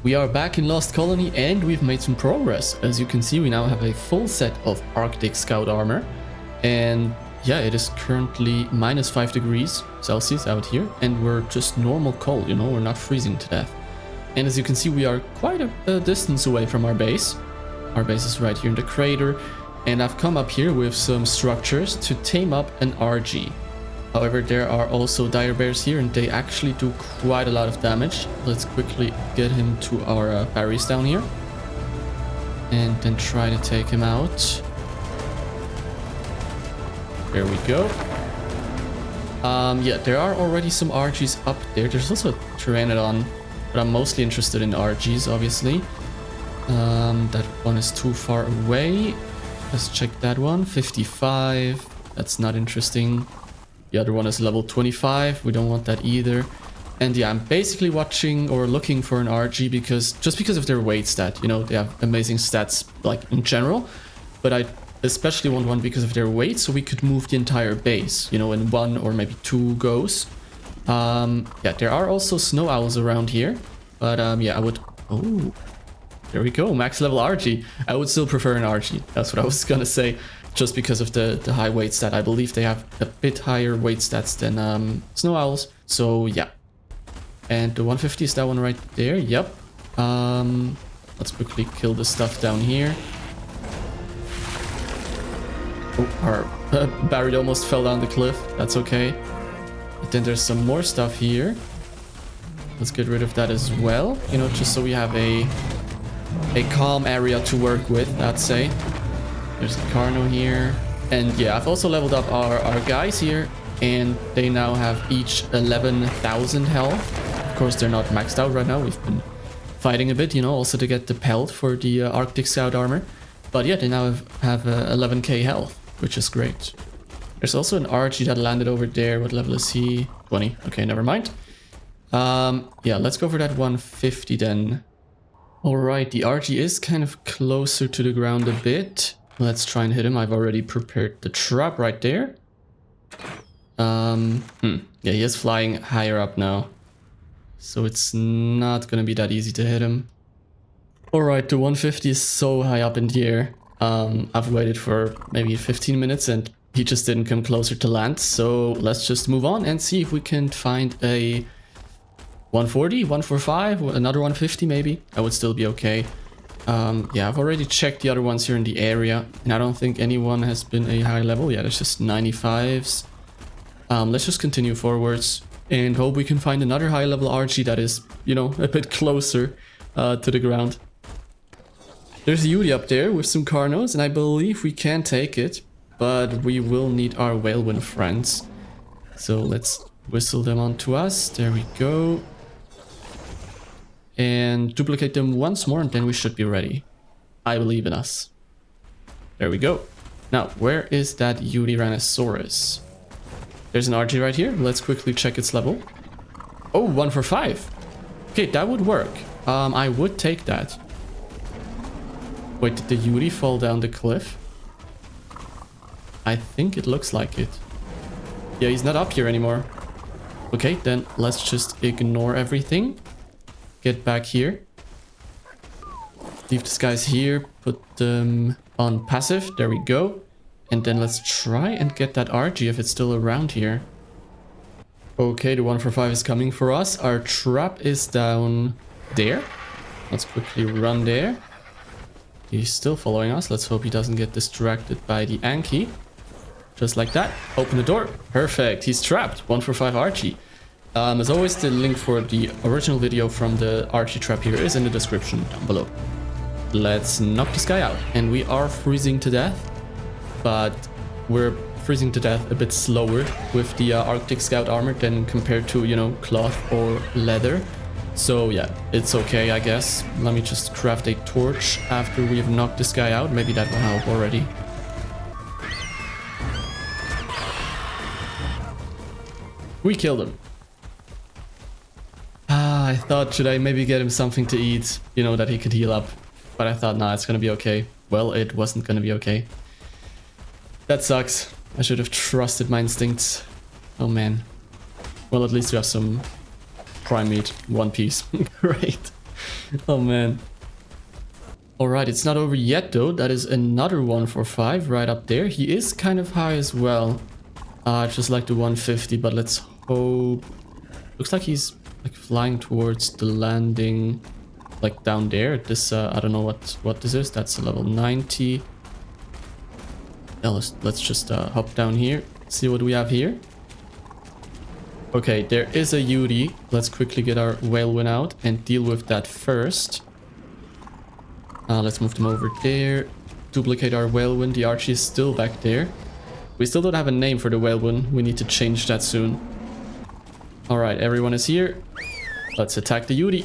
We are back in Lost Colony and we've made some progress. As you can see, we now have a full set of Arctic Scout armor. And yeah, it is currently -5 degrees Celsius out here. And we're just normal cold, you know, we're not freezing to death. And as you can see, we are quite a distance away from our base. Our base is right here in the crater. And I've come up here with some structures to tame up an RG. However, there are also dire bears here and they actually do quite a lot of damage. Let's quickly get him to our berries down here. And then try to take him out. There we go. Yeah, there are already some RGs up there. There's also a Pteranodon, but I'm mostly interested in RGs, obviously. That one is too far away. Let's check that one. 55. That's not interesting. The other one is level 25. We don't want that either. And yeah, I'm basically watching or looking for an RG because of their weight stat. You know, they have amazing stats like in general. But I especially want one because of their weight, so we could move the entire base, you know, in 1 or maybe 2 goes. Yeah, there are also snow owls around here. But yeah, I would... Oh, there we go. Max level RG. I would still prefer an RG. That's what I was gonna say. Just because of the high weight stat. I believe they have a bit higher weight stats than snow owls. So yeah. And the 150 is that one right there. Yep. Let's quickly kill the stuff down here. Oh, our Barry almost fell down the cliff. That's okay. But then there's some more stuff here. Let's get rid of that as well. You know, just so we have a calm area to work with, I'd say. There's a Carno here. And yeah, I've also leveled up our guys here. And they now have each 11,000 health. Of course, they're not maxed out right now. We've been fighting a bit, you know, also to get the pelt for the Arctic Scout armor. But yeah, they now have 11k health, which is great. There's also an RG that landed over there. What level is he? 20. Okay, never mind. Yeah, let's go for that 150 then. Alright, the RG is kind of closer to the ground a bit. Let's try and hit him. I've already prepared the trap right there. Yeah, he is flying higher up now. So it's not gonna be that easy to hit him. Alright, the 150 is so high up in the air. I've waited for maybe 15 minutes and he just didn't come closer to land. So let's just move on and see if we can find a 140, 145, another 150 maybe. That would still be okay. Yeah, I've already checked the other ones here in the area, and I don't think anyone has been a high level. Yeah, there's just 95s. Let's just continue forwards and hope we can find another high level RG that is, you know, a bit closer to the ground. There's a Yudi up there with some Carnos, and I believe we can take it, but we will need our Whalewind friends. So let's whistle them onto us. There we go. And duplicate them once more and then we should be ready. I believe in us. There we go. Now, where is that Tyrannosaurus? There's an RG right here. Let's quickly check its level. Oh, 1 for 5. Okay, that would work. I would take that. Wait, did the Yuri fall down the cliff? I think it looks like it. Yeah, he's not up here anymore. Okay, then let's just ignore everything. Get back here. Leave these guys here. Put them on passive. There we go. And then let's try and get that RG if it's still around here. Okay, the 1 for 5 is coming for us. Our trap is down there. Let's quickly run there. He's still following us. Let's hope he doesn't get distracted by the Anki. Just like that. Open the door. Perfect. He's trapped. 1 for 5 RG. As always, the link for the original video from the RG trap here is in the description down below. Let's knock this guy out. And we are freezing to death. But we're freezing to death a bit slower with the Arctic Scout armor than compared to, you know, cloth or leather. So yeah, it's okay, I guess. Let me just craft a torch after we've knocked this guy out. Maybe that will help already. We killed him. I thought, should I maybe get him something to eat, you know, that he could heal up. But I thought, nah, it's gonna be okay. Well, it wasn't gonna be okay. That sucks. I should have trusted my instincts. Oh man. Well, at least we have some prime meat. 1 piece. Great. Oh man. Alright, it's not over yet though. That is another 145 right up there. He is kind of high as well. Just like the 150, but let's hope... Looks like he's like flying towards the landing, like down there. This, I don't know what this is. That's a level 90. Yeah, let's just hop down here. See what we have here. Okay, there is a UD. Let's quickly get our Whalewin out and deal with that first. Let's move them over there. Duplicate our Whalewin. The Archie is still back there. We still don't have a name for the Whalewin. We need to change that soon. Alright, everyone is here. Let's attack the UD.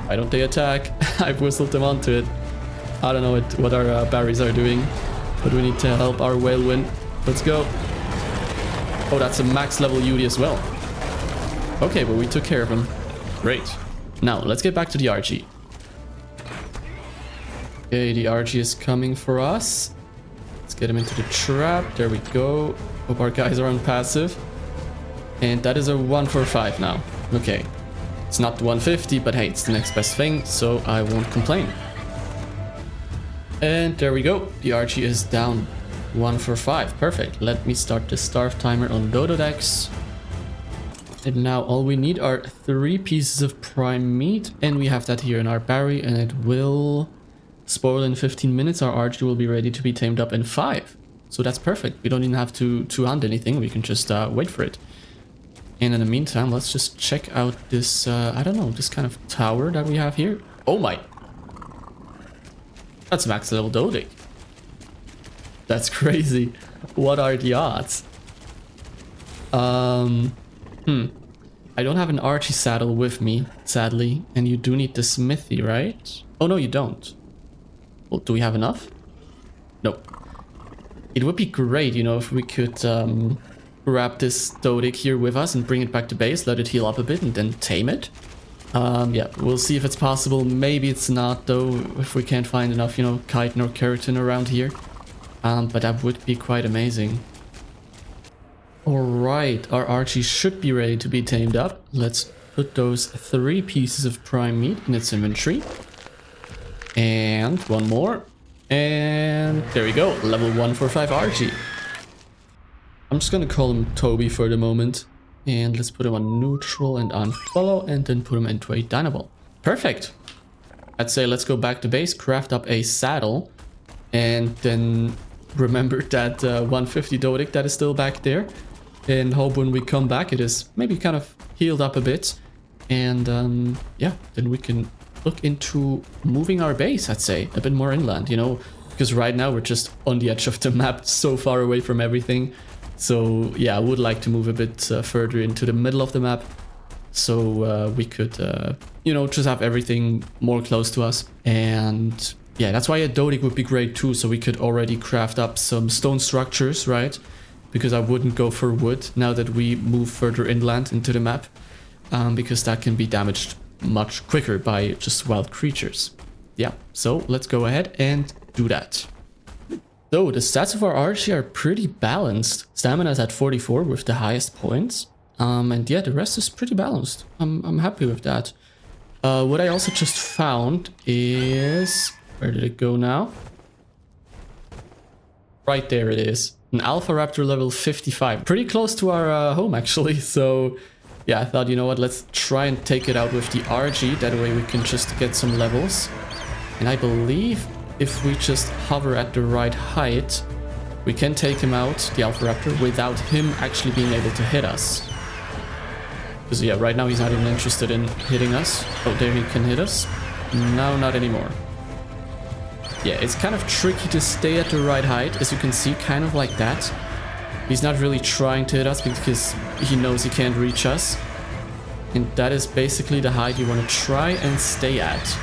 Why don't they attack? I've whistled them onto it. I don't know what our berries are doing. But we need to help our Whalewin. Let's go. Oh, that's a max level UD as well. Okay, but we took care of him. Great. Now, let's get back to the RG. Okay, the RG is coming for us. Let's get him into the trap. There we go. Hope our guys are on passive. And that is a 145 now. Okay. It's not the 150, but hey, it's the next best thing, so I won't complain. And there we go. The RG is down 145. Perfect. Let me start the starve timer on Dododex. And now all we need are 3 pieces of prime meat, and we have that here in our berry, and it will spoil in 15 minutes. Our RG will be ready to be tamed up in 5. So that's perfect. We don't even have to hunt anything. We can just wait for it. And in the meantime, let's just check out this, I don't know, this kind of tower that we have here. Oh my! That's max level Doedic. That's crazy. What are the odds? I don't have an Archie saddle with me, sadly. And you do need the smithy, right? Oh, no, you don't. Well, do we have enough? Nope. It would be great, you know, if we could grab this Doedic here with us and bring it back to base, let it heal up a bit, and then tame it. Yeah, we'll see if it's possible. Maybe it's not, though, if we can't find enough, you know, chitin or keratin around here. But that would be quite amazing. Alright, our Archie should be ready to be tamed up. Let's put those 3 pieces of prime meat in its inventory. And one more. And there we go, level 145 Archie. I'm just gonna call him Toby for the moment. And let's put him on neutral and unfollow, and then put him into a Dynaball. Perfect. I'd say let's go back to base, craft up a saddle, and then remember that 150 Doedic that is still back there. And hope when we come back it is maybe kind of healed up a bit. And yeah, then we can look into moving our base, I'd say, a bit more inland, you know, because right now we're just on the edge of the map, so far away from everything. So yeah, I would like to move a bit further into the middle of the map, so we could, you know, just have everything more close to us. And yeah, that's why a Doedic would be great too, so we could already craft up some stone structures, right? Because I wouldn't go for wood now that we move further inland into the map, because that can be damaged much quicker by just wild creatures. Yeah, so let's go ahead and do that. So the stats of our Archie are pretty balanced. Stamina is at 44 with the highest points. And yeah, the rest is pretty balanced. I'm happy with that. What I also just found is... Where did it go now? Right there it is. An Alpha Raptor level 55. Pretty close to our home actually. So yeah, I thought, you know what, let's try and take it out with the RG. That way we can just get some levels. And I believe if we just hover at the right height, we can take him out, the Alpha Raptor, without him actually being able to hit us. Because yeah, right now he's not even interested in hitting us. Oh, there he can hit us. No, not anymore. Yeah, it's kind of tricky to stay at the right height, as you can see, kind of like that. He's not really trying to hit us because he knows he can't reach us. And that is basically the height you want to try and stay at.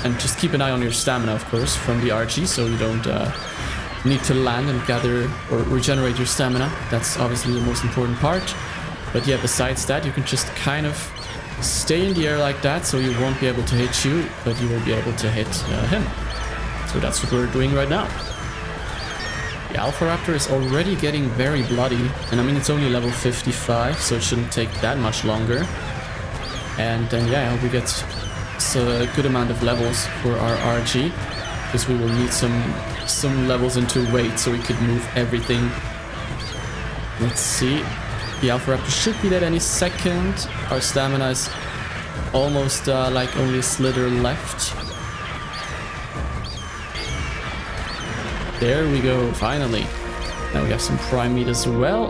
And just keep an eye on your stamina, of course, from the RG, so you don't need to land and gather or regenerate your stamina. That's obviously the most important part. But yeah, besides that, you can just kind of stay in the air like that, so he won't be able to hit you, but you will be able to hit him. So that's what we're doing right now. The Alpha Raptor is already getting very bloody. And I mean, it's only level 55, so it shouldn't take that much longer. And then yeah, I hope we get a good amount of levels for our RG, because we will need some levels into weight so we could move everything. Let's see. The Alpha Raptor should be dead any second. Our stamina is almost like only a slither left. There we go, finally. Now we have some prime meat as well.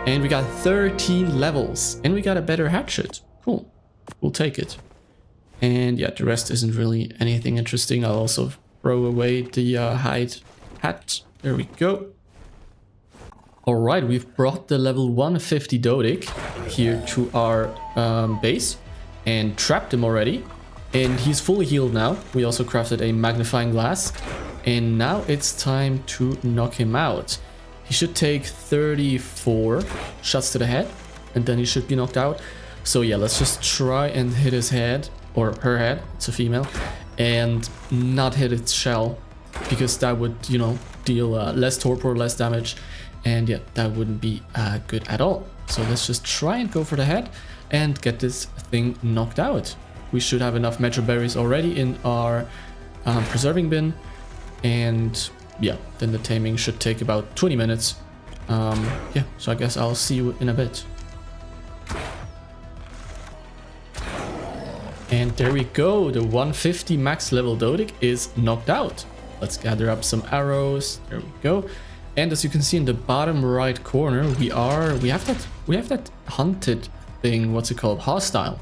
And we got 13 levels. And we got a better hatchet. Cool. We'll take it. And yeah, the rest isn't really anything interesting. I'll also throw away the hide hat. There we go. Alright, we've brought the level 150 Doedic here to our base and trapped him already. And he's fully healed now. We also crafted a magnifying glass. And now it's time to knock him out. He should take 34 shots to the head, and then he should be knocked out. So yeah, let's just try and hit his head, or her head, it's a female, and not hit its shell, because that would, you know, deal less torpor, less damage. And yeah, that wouldn't be good at all. So let's just try and go for the head and get this thing knocked out. We should have enough metro berries already in our preserving bin. And yeah, then the taming should take about 20 minutes. Yeah, so I guess I'll see you in a bit. And there we go, the 150 max level Doedic is knocked out. Let's gather up some arrows. There we go. And as you can see in the bottom right corner, we have that hunted thing, what's it called? Hostile.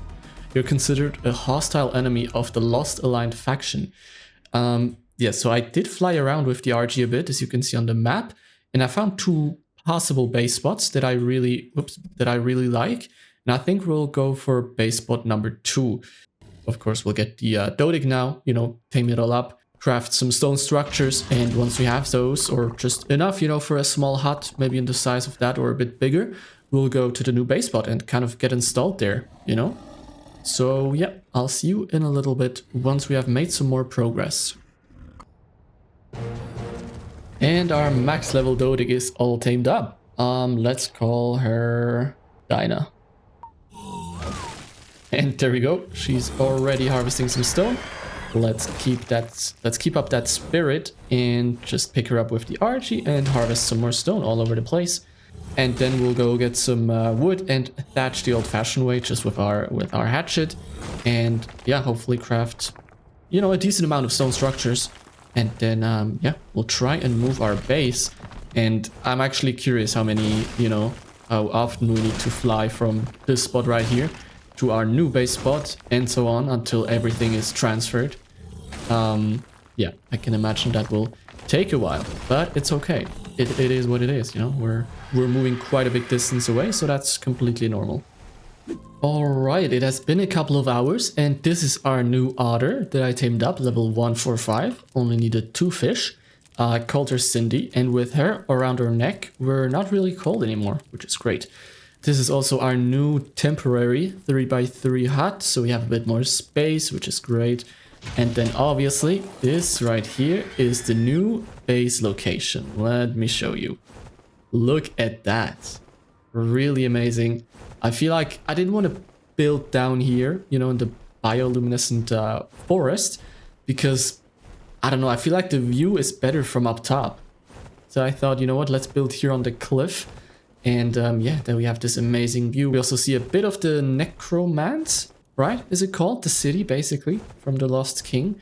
You're considered a hostile enemy of the Lost Aligned faction. Yeah, so I did fly around with the RG a bit, as you can see on the map, and I found two possible base spots that I really like. And I think we'll go for base spot number 2. Of course, we'll get the Doedic now, you know, tame it all up, craft some stone structures, and once we have those, or just enough, you know, for a small hut, maybe in the size of that or a bit bigger, we'll go to the new base spot and kind of get installed there, you know? So yeah, I'll see you in a little bit once we have made some more progress. And our max level Doedic is all tamed up. Let's call her Dinah. And there we go. She's already harvesting some stone. Let's keep up that spirit and just pick her up with the RG and harvest some more stone all over the place. And then we'll go get some wood and thatch the old-fashioned way, just with our hatchet. And yeah, hopefully craft, you know, a decent amount of stone structures. And then, yeah, we'll try and move our base. And I'm actually curious how many, you know, how often we need to fly from this spot right here to our new base spot and so on until everything is transferred. Yeah, I can imagine that will take a while, but it's okay. It is what it is, you know, we're moving quite a big distance away, so that's completely normal. Alright, it has been a couple of hours, and this is our new otter that I tamed up, level 145. Only needed 2 fish. I called her Cindy, and with her around her neck, we're not really cold anymore, which is great. This is also our new temporary 3x3 hut, so we have a bit more space, which is great. And then obviously, this right here is the new base location. Let me show you. Look at that. Really amazing. I feel like I didn't want to build down here, you know, in the bioluminescent forest, because, I don't know, I feel like the view is better from up top. So I thought, you know what, let's build here on the cliff. And yeah, then we have this amazing view. We also see a bit of the necromance, right? Is it called? The city, basically, from the Lost King,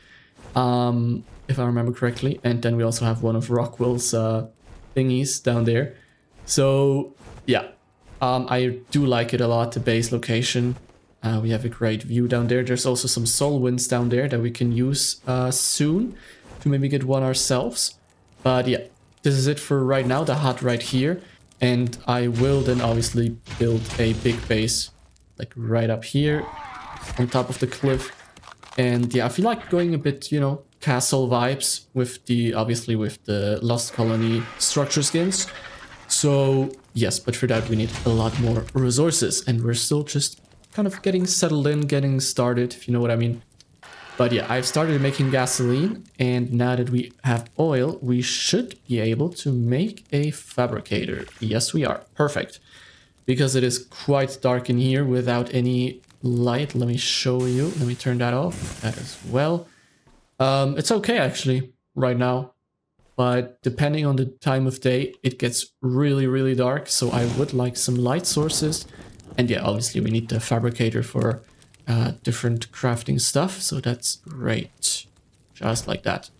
if I remember correctly. And then we also have one of Rockwell's thingies down there. So yeah. I do like it a lot, the base location. We have a great view down there. There's also some Solwyns down there that we can use soon to maybe get one ourselves. But yeah, this is it for right now, the hut right here. And I will then obviously build a big base, like right up here on top of the cliff. And yeah, I feel like going a bit, you know, castle vibes with the, obviously with the Lost Colony structure skins. So yes, but for that we need a lot more resources, and we're still just kind of getting settled in, getting started, if you know what I mean. But yeah, I've started making gasoline, and now that we have oil, we should be able to make a fabricator. Yes, we are. Perfect. Because it is quite dark in here without any light. Let me show you. Let me turn that off. That as well. It's okay actually right now. But depending on the time of day, it gets really, really dark. So I would like some light sources. And yeah, obviously we need the fabricator for different crafting stuff. So that's great. Just like that.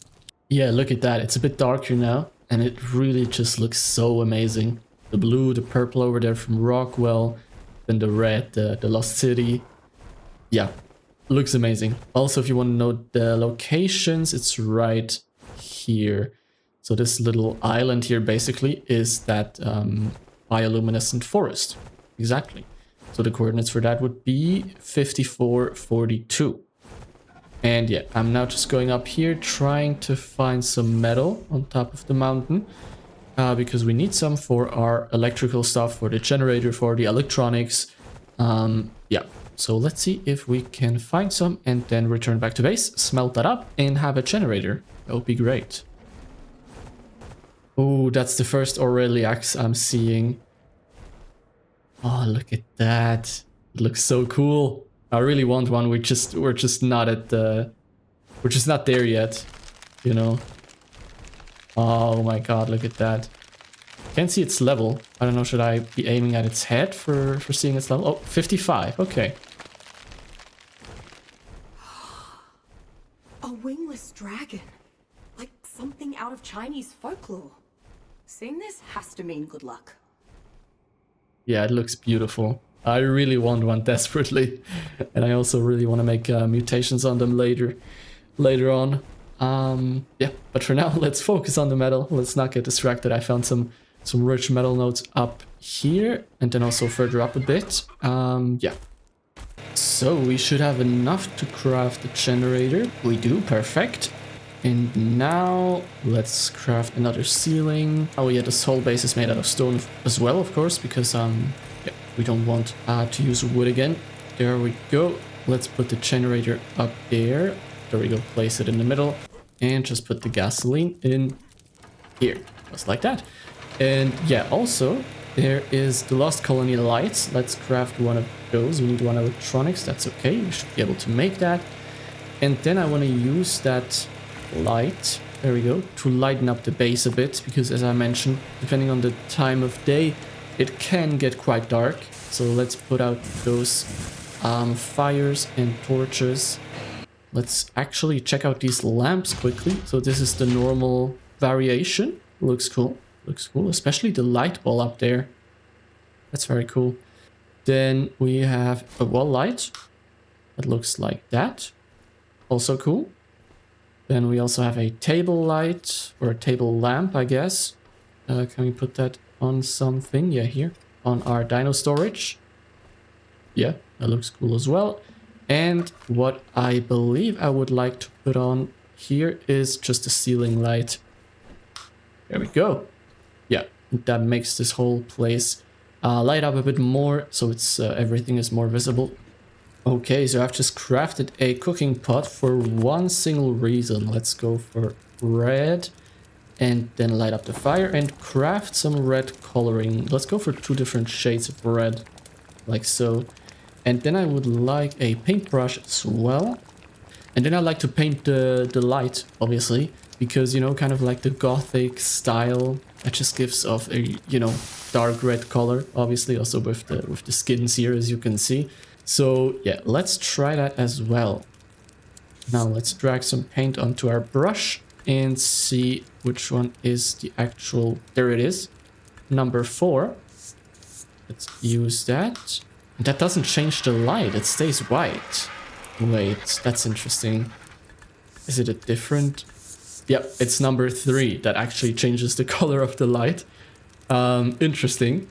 Yeah, look at that. It's a bit darker now. And it really just looks so amazing. The blue, the purple over there from Rockwell. Then the red, the Lost City. Yeah, looks amazing. Also, if you want to know the locations, it's right here. So this little island here basically is that bioluminescent forest. Exactly. So the coordinates for that would be 5442. And yeah, I'm now just going up here trying to find some metal on top of the mountain. Because we need some for our electrical stuff, for the generator, for the electronics. Yeah, so let's see if we can find some and then return back to base, smelt that up and have a generator. That would be great. Oh, that's the first Aureliax I'm seeing. Oh, look at that. It looks so cool. I really want one. We're just not at the... We're just not there yet, you know. Oh my god, look at that. Can't see its level. I don't know, should I be aiming at its head for seeing its level? Oh, 55, okay. A wingless dragon. Like something out of Chinese folklore. Seeing this has to mean good luck. Yeah, it looks beautiful. I really want one desperately. And I also really want to make mutations on them later on. Yeah, but for now, let's focus on the metal. Let's not get distracted. I found some rich metal nodes up here and then also further up a bit. Yeah. So we should have enough to craft the generator. We do, perfect. And now let's craft another ceiling. Oh yeah, this whole base is made out of stone as well, of course, because yeah, we don't want to use wood again. There we go. Let's put the generator up there. There we go, place it in the middle. And just put the gasoline in here, just like that. And yeah, also, there is the Lost Colony lights. Let's craft one of those. We need one electronics, that's okay. We should be able to make that. And then I want to use that light, there we go, to lighten up the base a bit. Because as I mentioned, depending on the time of day, it can get quite dark. So let's put out those fires and torches. Let's actually check out these lamps quickly. So this is the normal variation. Looks cool. Looks cool. Especially the light ball up there. That's very cool. Then we have a wall light. That looks like that. Also cool. Then we also have a table light. Or a table lamp, I guess. Can we put that on something? Yeah, here. On our dino storage. Yeah, that looks cool as well. And what I believe I would like to put on here is just a ceiling light. There we go. Yeah, that makes this whole place light up a bit more, so it's everything is more visible. Okay, so I've just crafted a cooking pot for one single reason. Let's go for red and then light up the fire and craft some red coloring. Let's go for 2 different shades of red, like so. And then I would like a paintbrush as well. And then I like to paint the light, obviously, because, you know, kind of like the gothic style. That just gives off a, you know, dark red color, obviously, also with the skins here, as you can see. So yeah, let's try that as well. Now let's drag some paint onto our brush and see which one is the actual, there it is, number 4. Let's use that. That doesn't change the light, it stays white. Wait, that's interesting. Is it a different... Yep, it's number 3 that actually changes the color of the light. Interesting.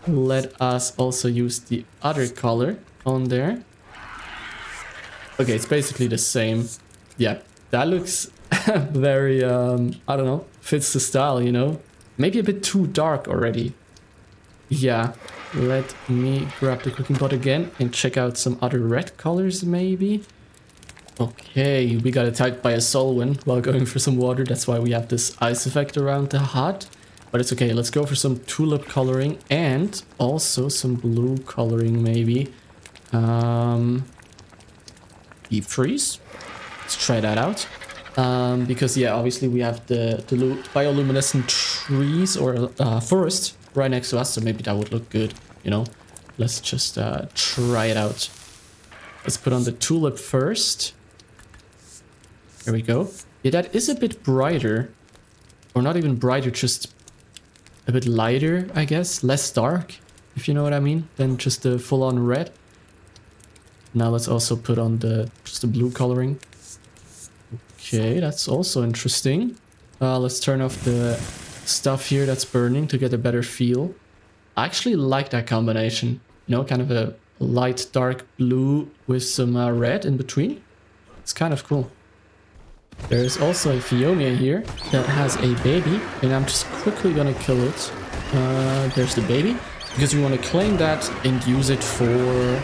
Let us also use the other color on there. Okay, it's basically the same. Yeah, that looks very, I don't know, fits the style, you know? Maybe a bit too dark already. Yeah. Let me grab the cooking pot again and check out some other red colors, maybe. Okay, we got attacked by a Solwyn while going for some water. That's why we have this ice effect around the hut. But it's okay, let's go for some tulip coloring and also some blue coloring, maybe. Deep freeze. Let's try that out. Because yeah, obviously we have the bioluminescent trees or forest right next to us, so maybe that would look good, you know. Let's just try it out. Let's put on the tulip first. There we go. Yeah, that is a bit brighter. Or not even brighter, just a bit lighter, I guess. Less dark, if you know what I mean, than just the full-on red. Now let's also put on just the blue coloring. Okay, that's also interesting. Let's turn off the stuff here that's burning to get a better feel. I actually like that combination. You know, kind of a light dark blue with some red in between. It's kind of cool. There's also a Phiomia here that has a baby, and I'm just quickly gonna kill it. There's the baby, because we want to claim that and use it for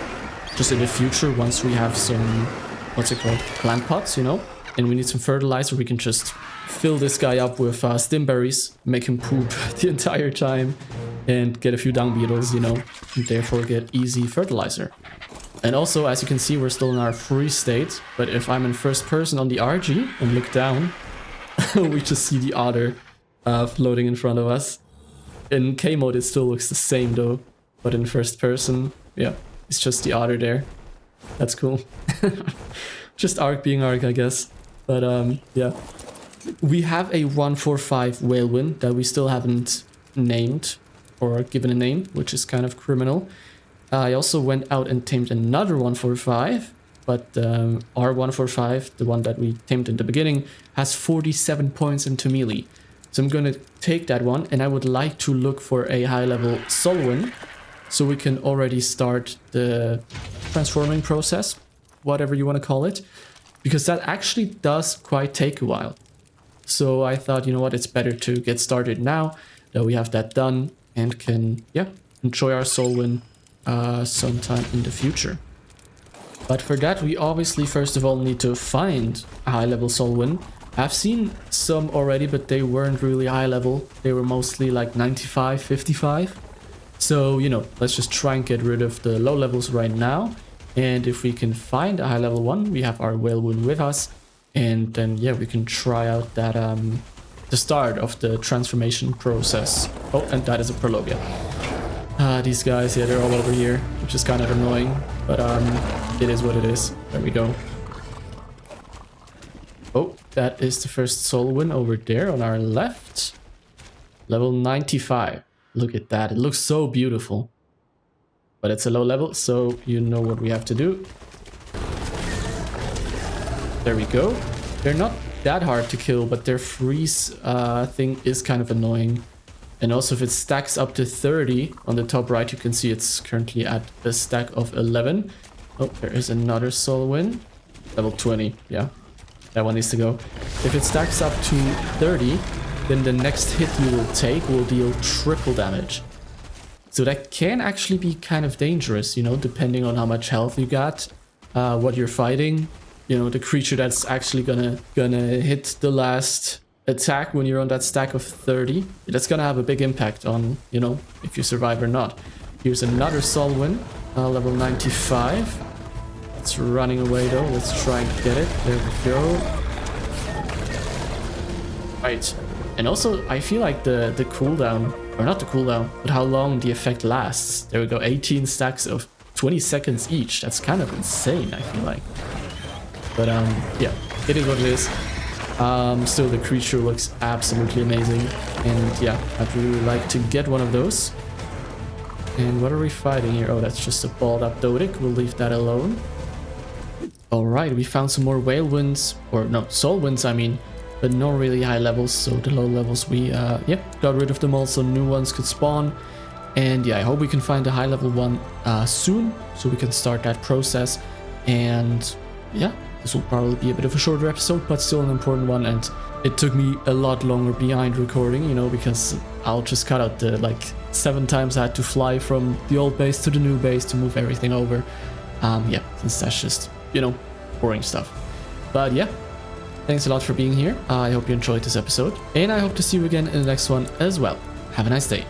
just in the future once we have some, what's it called, plant pots, you know? And we need some fertilizer. We can just fill this guy up with stimberries, make him poop the entire time, and get a few dung beetles, you know, and therefore get easy fertilizer. And also, as you can see, we're still in our freeze state, but if I'm in first person on the RG and look down, we just see the otter floating in front of us. In K mode it still looks the same though, but in first person, yeah, it's just the otter there. That's cool. Just ARK being ARK, I guess. But yeah, we have a 145 Whalewin that we still haven't named or given a name, which is kind of criminal. I also went out and tamed another 145, but our 145, the one that we tamed in the beginning, has 47 points into melee. So I'm gonna take that one, and I would like to look for a high-level Solwyn, so we can already start the transforming process, whatever you want to call it, because that actually does quite take a while. So I thought, you know what, it's better to get started now that we have that done and can, yeah, enjoy our Solwyn sometime in the future. But for that, we obviously first of all need to find a high-level Solwyn. I've seen some already, but they weren't really high level. They were mostly like 95, 55. So, you know, let's just try and get rid of the low levels right now. And if we can find a high level one, we have our Whalewin with us. And then, yeah, we can try out that, the start of the transformation process. Oh, and that is a Prologia. These guys, yeah, they're all over here, which is kind of annoying. But it is what it is. There we go. Oh, that is the first Solwyn over there on our left. Level 95. Look at that. It looks so beautiful. But it's a low level, so you know what we have to do. There we go. They're not that hard to kill, but their freeze thing is kind of annoying. And also if it stacks up to 30, on the top right you can see it's currently at a stack of 11. Oh, there is another Solwyn. Level 20, yeah. That one needs to go. If it stacks up to 30, then the next hit you will take will deal triple damage. So that can actually be kind of dangerous, you know, depending on how much health you got, what you're fighting. You know, the creature that's actually gonna hit the last attack when you're on that stack of 30. That's gonna have a big impact on, you know, if you survive or not. Here's another Solwyn, level 95. It's running away though. Let's try and get it. There we go. Right. And also, I feel like the cooldown, or not the cooldown, but how long the effect lasts. There we go. 18 stacks of 20 seconds each. That's kind of insane, I feel like. But yeah, it is what it is. Still, the creature looks absolutely amazing. And yeah, I'd really like to get one of those. And what are we fighting here? Oh, that's just a balled up Doedic. We'll leave that alone. Alright, we found some more Whalewins, or no, Solwyns I mean, but no really high levels, so the low levels we, got rid of them all so new ones could spawn. And yeah, I hope we can find a high level one soon, so we can start that process. And yeah, this will probably be a bit of a shorter episode, but still an important one, and it took me a lot longer behind recording, you know, because I'll just cut out the, like, 7 times I had to fly from the old base to the new base to move everything over. Yeah, since that's just, you know, boring stuff. But yeah, thanks a lot for being here. I hope you enjoyed this episode, and I hope to see you again in the next one as well. Have a nice day.